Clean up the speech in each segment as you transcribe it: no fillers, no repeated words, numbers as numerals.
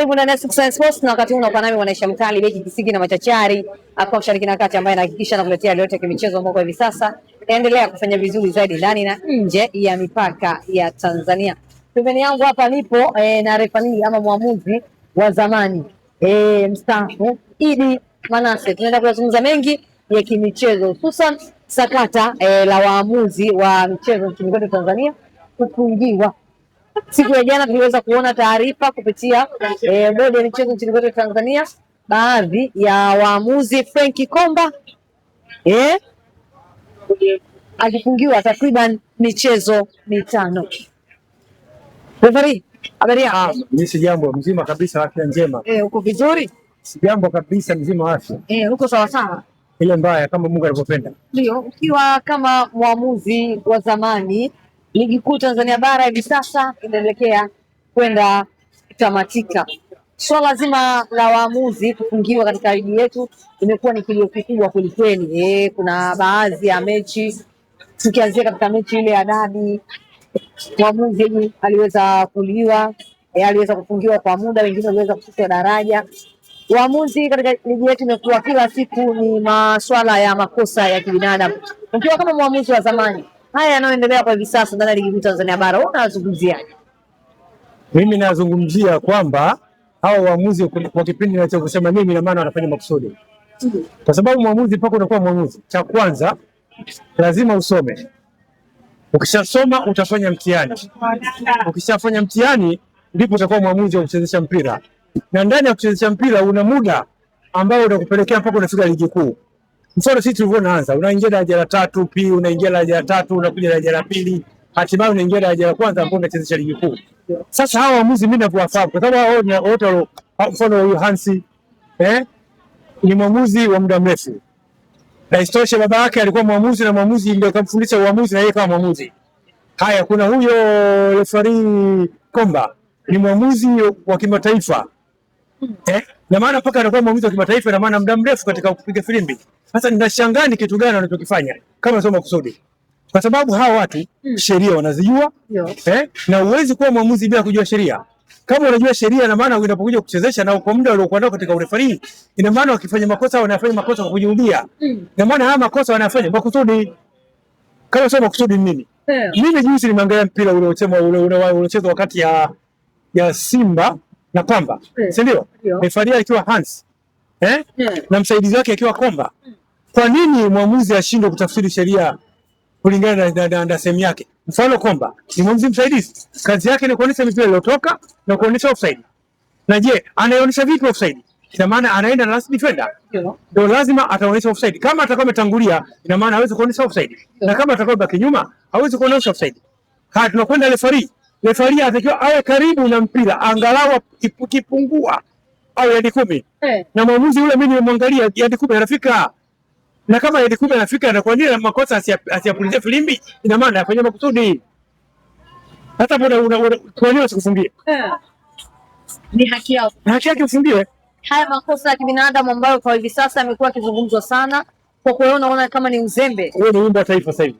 Karibu ndani ya Success Sports, na wakati huu unakuwa nami Mwanaisha Mkali, beki kisiki na machachari hapa Mashariki na Kati, ambaye anahakikisha anakuletea yote ya michezo ambayo kwa hivi sasa endelea kufanya vizuri zaidi ndani na nje ya mipaka ya Tanzania. Pembeni yangu hapa nipo na refani ama mwamuzi wa zamani mstaafu Idi Manase. Tunaenda kuzungumza mengi ya kimichezo, hususan sakata la waamuzi wa michezo nchini kwetu Tanzania kufungiwa. Siku ya jana tuliweza kuona taarifa kupitia bodi ya michezo nchini kwetu Tanzania, baadhi ya waamuzi Frank Komba alifungiwa takriban michezo mitano. Referee, habari yako? Mimi si jambo, mzima kabisa, afya njema. Uko vizuri? Si jambo kabisa, mzima wa afya. Uko sawa sawa? Ile mbaya kama Mungu alivyopenda. Ndio, ukiwa kama mwamuzi wa zamani, ligi kuu Tanzania bara hivi sasa inaelekea kwenda tamatika. Swala zima la waamuzi kufungiwa katika ligi yetu imekuwa ni kilio kikubwa kwelikweli. Kuna baadhi ya mechi, tukianzia katika mechi ile ya dabi, mwamuzi aliweza kuliwa, aliweza kufungiwa kwa muda, wengine waliweza kushushwa daraja. Waamuzi katika ligi yetu imekuwa kila siku ni maswala ya makosa ya kibinadamu. Ukiwa kama mwamuzi wa zamani, haya yanayoendelea kwa hivi sasa ndani ya ligi kuu Tanzania bara, unazungumziaje? Mimi nazungumzia kwamba hao waamuzi kwa kipindi ninachosema mimi, na maana wanafanya makusudi. Kwa sababu mwamuzi, mpaka unakuwa mwamuzi, cha kwanza lazima usome. Ukishasoma utafanya mtihani. Ukishafanya mtihani ndipo utakuwa mwamuzi wa kuchezesha mpira. Na ndani ya kuchezesha mpira una muda ambao unakupelekea mpaka unafika ligi kuu. Mfano sisi tulivyoanza, unaingia daraja la 3, unaingia daraja la 3, unakuja daraja la 2, hatimaye unaingia daraja la kwanza ambapo unachezesha ligi kuu. Sasa hawa waamuzi mimi ninawafahamu kwa sababu hao wote, mfano huyu Hansi ni mwamuzi wa muda mrefu. Na istoshe baba yake alikuwa mwamuzi, na mwamuzi ndio akamfundisha uamuzi na yeye kama mwamuzi. Haya, kuna huyo referee Komba ni mwamuzi wa kimataifa. Na maana mpaka anakuwa mwamuzi wa kimataifa, na maana muda mrefu katika kupiga filimbi. Sasa ninashangaa ni kitu gani wanachokifanya kama sio makusudi. Kwa sababu hawa watu sheria wanazijua, na uwezi kuwa mwamuzi bila kujua sheria. Kama unajua sheria, na maana unapokuja kuchezesha na kwa muda uliokuwa nao katika urefarii, ina maana wakifanya makosa wanafanya makosa kwa kujirudia. Na maana haya makosa wanafanya makusudi. Kama sio makusudi nini? Mimi juzi nimeangalia mpira ule uliochezwa wakati ya Simba na Pamba. Si ndio? Refarii akiwa Hans. Na msaidizi wake akiwa Komba. Kwa nini mwamuzi ashindwe kutafsiri sheria kulingana na sehemu yake? Mfano Komba ni mwamuzi msaidizi. Kazi yake ni kuonyesha mipira iliyotoka na kuonyesha offside. Na je, anaonyesha vipi offside? Ina maana anaenda na last defender. Ndio lazima ataonyesha offside. Kama atakuwa ametangulia, ina maana hawezi kuonyesha offside. Na kama atakuwa baki nyuma, hawezi kuonyesha offside. Haya, tunakwenda refarii. Refarii atakiwa awe karibu na mpira, angalau kipungua au yadi 10. Na mwamuzi yule mimi nimemwangalia yadi 10 anafika. Na kama yadi 10 anafika, anakuwa nini makosa asiyapulize filimbi, ina maana afanye makusudi. Hata kwa nini usikufungie? Ni haki yao. Haki yake ufungiwe. Haya makosa ya kibinadamu ambayo kwa hivi sasa yamekuwa yakizungumzwa sana, kwa kuona unaona kama ni uzembe. Wewe ni wimbo wa taifa sasa hivi.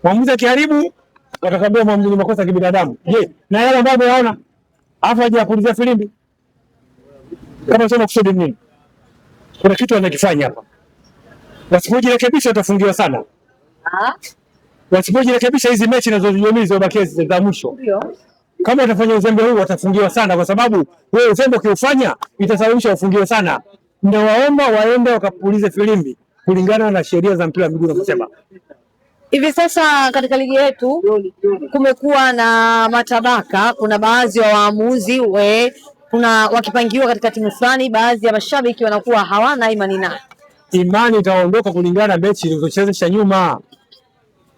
Mwamuzi akiharibu watakwambia mwamuzi ni makosa ya kibinadamu. Je, na yale ambayo unaona afa aje apulizia filimbi? Kama sema kusudi nini? Kuna kitu anakifanya hapa. Wasipojirekebisha watafungiwa sana. Wasipojirekebisha hizi mechi zinazoziumiza bakia za mwisho. Ndio. Kama watafanya uzembe huu watafungiwa sana, kwa sababu wewe uzembe ukiufanya itasababisha ufungiwe sana. Ndio waomba waende wakapulize filimbi kulingana na sheria za mpira wa miguu zinasema. Hivi sasa katika ligi yetu kumekuwa na matabaka. Kuna baadhi ya waamuzi kuna wakipangiwa katika timu fulani, baadhi ya mashabiki wanakuwa hawana imani naye. Imani itaondoka kulingana na mechi ilizochezesha nyuma.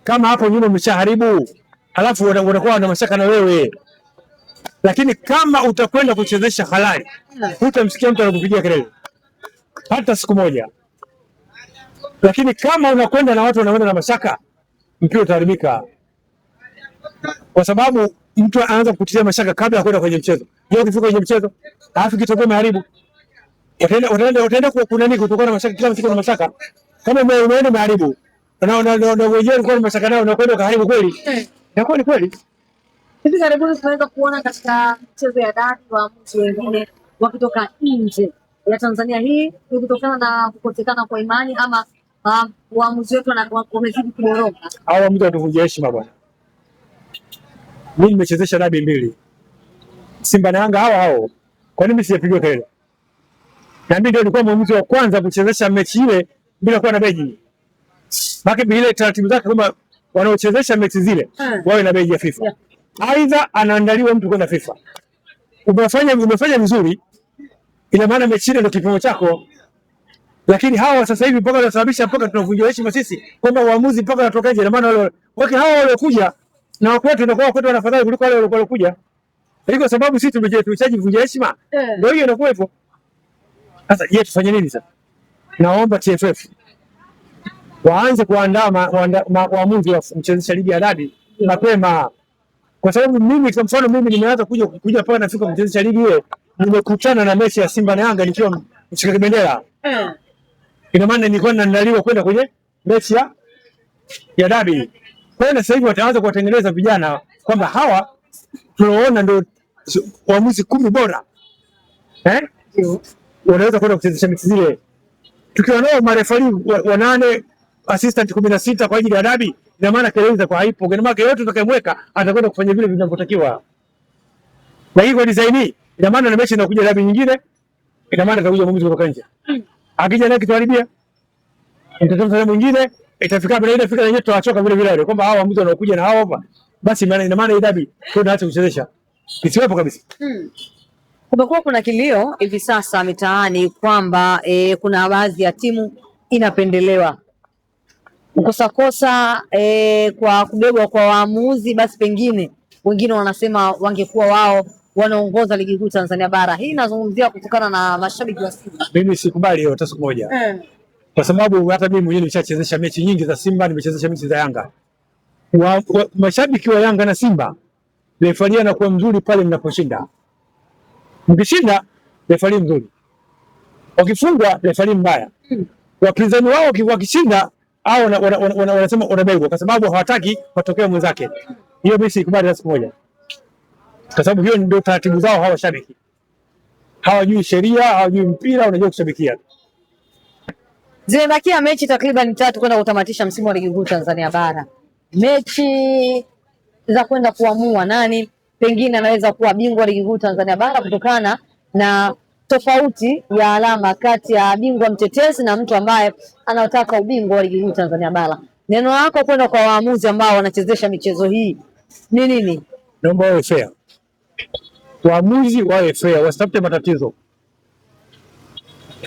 Kama hapo nyuma umeshaharibu, alafu unakuwa na mashaka na wewe. Lakini kama utakwenda kuchezesha halali, hutamsikia mtu anakupigia kelele hata siku moja. Lakini kama unakwenda na watu wanaenda na mashaka, mpira utaharibika. Kwa sababu mtu anaanza kutilia mashaka kabla ya kwenda kwenye mchezo. Yeye ukifika kwenye mchezo, alafu kitokea umeharibu. Utaenda kuna nini kutokana na mashaka, kila mtu ana mashaka. Kama umeenda umeharibu. Na wewe ulikuwa na mashaka nao, unakwenda kuharibu kweli. Na kweli. Hivi karibuni tunaweza kuona katika michezo ya dabi waamuzi wengine wakitoka nje ya Tanzania. Hii ni kutokana na kukosekana kwa imani ama waamuzi wetu wamezidi kuboroka? Hao waamuzi watuvunjia heshima bwana. Mimi nimechezesha dabi 2. Simba na Yanga hao. Kwa nini sijapigwa kelele? Na mimi ndio nilikuwa mwamuzi wa kwanza kuchezesha mechi ile bila kuwa na beji. Baki bila taratibu zake kwamba wanaochezesha mechi zile wawe na beji ya FIFA. Aidha anaandaliwa mtu kwenda FIFA. Umefanya vizuri, ina maana mechi ile ndio kipimo chako. Lakini hawa sasa hivi mpaka wanasababisha mpaka tunavunjwa heshima sisi kwamba waamuzi mpaka wanatoka nje. Ina maana wale hawa waliokuja na wakati tunakuwa kwetu wanafadhali kuliko wale waliokuja. Kwa sababu sisi tumechaji vunja heshima. Ndio hiyo inakuwa hivyo. Sasa je, tufanye nini sasa? Naomba TFF waanze kuandaa waamuzi wa kuchezesha ligi ya dabi mapema. Kwa sababu mimi kwa mfano mimi nimeanza kuja pale nafika kuchezesha ligi ile, nimekutana na mechi ya Simba na Yanga nikiwa mshika bendera. Ina maana nilikuwa naandaliwa kwenda kwenye mechi ya dabi. Kwa hiyo sasa hivi wataanza kuwatengeneza vijana kwamba hawa tunaona ndio waamuzi 10 bora. Wanaweza kwenda kuchezesha mechi zile. Tukiwa nao marefali 8, assistant 16 kwa ajili ya dabi, ina maana kelele kwa haipo. Kwa maana yote tutakayemweka atakwenda kufanya vile vinavyotakiwa. Na hivyo design hii, ina maana na mechi inakuja dabi nyingine, ina maana atakuja mwamuzi kutoka nje. Akija naye kituharibia, mtatoa mwingine, itafika bila ile fika yenyewe tutawachoka vile vile kwamba hao waamuzi wanaokuja na hao hapa. Basi ina maana hii dabi tunaacha kuchezesha. Isiwepo kabisa. Kumekuwa kuna kilio hivi sasa mitaani kwamba kuna baadhi ya timu inapendelewa kukosa kwa kubebwa kwa waamuzi, basi pengine wengine wanasema wangekuwa wao wanaongoza ligi kuu Tanzania bara. Hii inazungumzia kutokana na mashabiki wa Simba. Mimi sikubali hiyo hata siku moja. Kwa sababu hata mimi mwenyewe nimeshachezesha mechi nyingi za Simba, nimechezesha mechi za Yanga. Mashabiki wa Yanga na Simba refari anakuwa mzuri pale mnaposhinda. Mkishinda refari mzuri, wakifungwa refari mbaya. Wapinzani wao wakishinda au wanasema wanabegwa kwa sababu hawataki matokeo mwenzake. Hiyo mimi sikubali hata siku moja, kwa sababu hiyo ndio taratibu zao. Hawa shabiki hawajui sheria, hawajui mpira, wanajua kushabikia. Zimebakia mechi takriban 3 kwenda kutamatisha msimu wa ligi kuu Tanzania bara, mechi za kwenda kuamua nani pengine anaweza kuwa bingwa ligi kuu Tanzania bara kutokana na tofauti ya alama kati ya bingwa mtetezi na mtu ambaye anataka ubingwa wa ligi kuu Tanzania bara. Neno lako kwenda kwa waamuzi ambao wanachezesha michezo hii ni nini? Naomba wawe fair. Waamuzi wawe fair, wasitafute matatizo.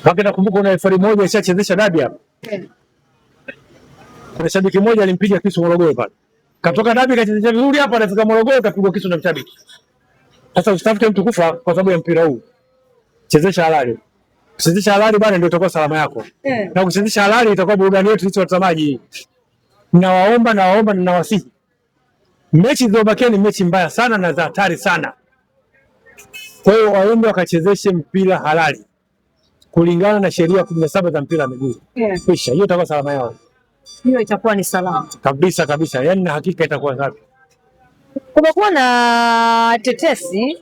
Kama nakumbuka una refari moja ishachezesha dabi hapa. Kuna shabiki mmoja alimpiga kisu Morogoro pale. Katoka dabi kachezesha vizuri hapa, anafika Morogoro kapigwa kisu na mshabiki. Sasa usitafute mtu kufa kwa sababu ya mpira huu. Chezesha halali. Kuchezesha halali bwana ndio itakuwa salama yako. Na kuchezesha halali itakuwa burudani yetu sisi watazamaji. Nawaomba na nawasihi. Mechi zilizobakia ni mechi mbaya sana na za hatari sana. Kwa hiyo waombe wakachezeshe mpira halali kulingana na sheria 17 za mpira wa miguu. Kisha hiyo itakuwa salama yao. Hiyo itakuwa ni salama. Kabisa. Yaani na hakika itakuwa safi. Kumekuwa na tetesi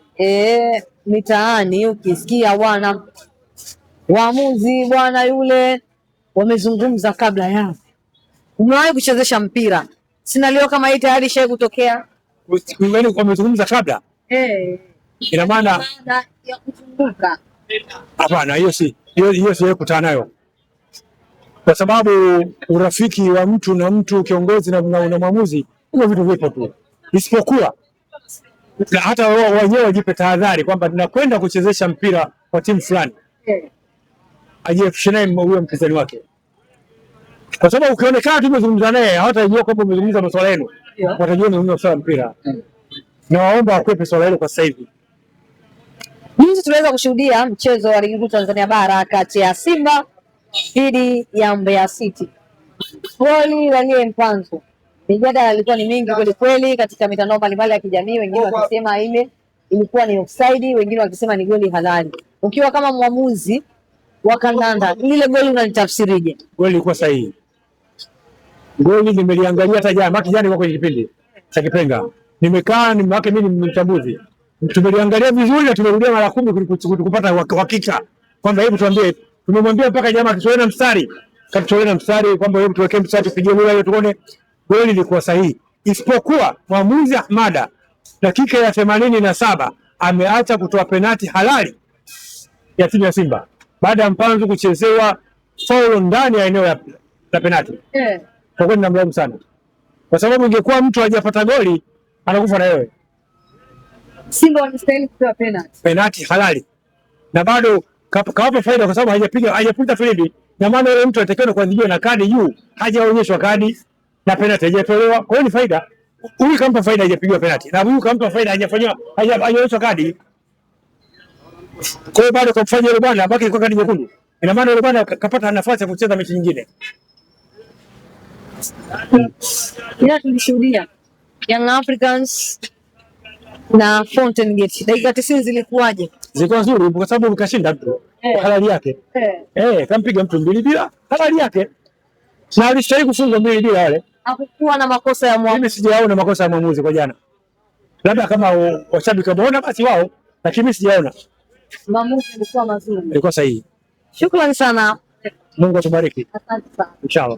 mitaani, ukisikia bwana waamuzi bwana yule wamezungumza kabla yao. Umewahi kuchezesha mpira? Sina leo kama hii tayari shaye kutokea. Wamezungumza kabla? Ina maana ya kuzunguka. Hapana, hiyo si kutana nayo. Kwa sababu urafiki wa mtu na mtu, kiongozi na mwamuzi, hizo vitu vipo tu. Isipokuwa hata wenyewe wajipe tahadhari kwamba tunakwenda kuchezesha mpira wa timu fulani. Ajiepushe naye huyo mpinzani wake. Kwa sababu ukionekana tu umezungumza naye, hawatajua kwamba umezungumza masuala yenu. Watajua ni masuala mpira. Na waomba wakwepe swala hilo kwa sasa hivi. Juzi tunaweza kushuhudia mchezo wa ligi kuu Tanzania bara kati ya Simba dhidi ya Mbeya City. Goli la Lie Mpanzu. Mijadala ilikuwa ni mingi kweli kweli katika mitandao mbalimbali ya kijamii, wengine wakisema ile ilikuwa ni offside, wengine wakisema ni goli halali. Ukiwa kama mwamuzi wa kandanda, ile goli unalitafsirije? Goli ilikuwa sahihi. Goli nimeliangalia hata jana, maki jana ilikuwa kwenye kipindi cha kipenga. nimekaa nimewake, mimi ni mchambuzi, tumeliangalia vizuri na tumerudia mara 10 kupata uhakika kwamba hebu tuambie. Tumemwambia mpaka jamaa tutoe na mstari, katutoe na mstari kwamba hebu tuwekee mstari tupige goli ile tuone goli lilikuwa sahihi, isipokuwa mwamuzi Ahmada dakika ya 87 ameacha kutoa penati halali ya timu ya Simba baada ya Mpanzu kuchezewa faulo ndani ya eneo la penati. Kwa kweli namlaumu sana, kwa sababu ingekuwa mtu hajapata goli anakufa na wewe. Simba wanastahili kutoa penati halali na bado kawapa faida, kwa sababu hajapita filimbi, na maana yule mtu atakiwa kuadhibiwa na kadi juu, hajaonyeshwa kadi na penati haijatolewa. Kwa hiyo ni faida, huyu kampa faida, hajapigwa penati, na huyu kampa faida, hajaonyeshwa kadi. Kwa hiyo bado kumfanya yule bwana abaki kwa kadi nyekundu, ina maana yule bwana kapata nafasi ya kucheza mechi nyingine. Ila tulishuhudia Young Africans na Fountain Gate, dakika 90 zilikuwaje? Zilikuwa nzuri kwa sababu kashinda mtu halali yake. Kampiga mtu 2 bila halali yake, na alistahili kufungwa 2 bila. Wale hakukuwa na makosa ya mwamuzi. Mimi sijaona makosa ya mwamuzi kwa jana, labda kama washabiki wameona basi wao, lakini mimi sijaona. Maamuzi yalikuwa mazuri, ilikuwa sahihi. Shukrani sana, Mungu atubariki. Asante sana. Inshallah.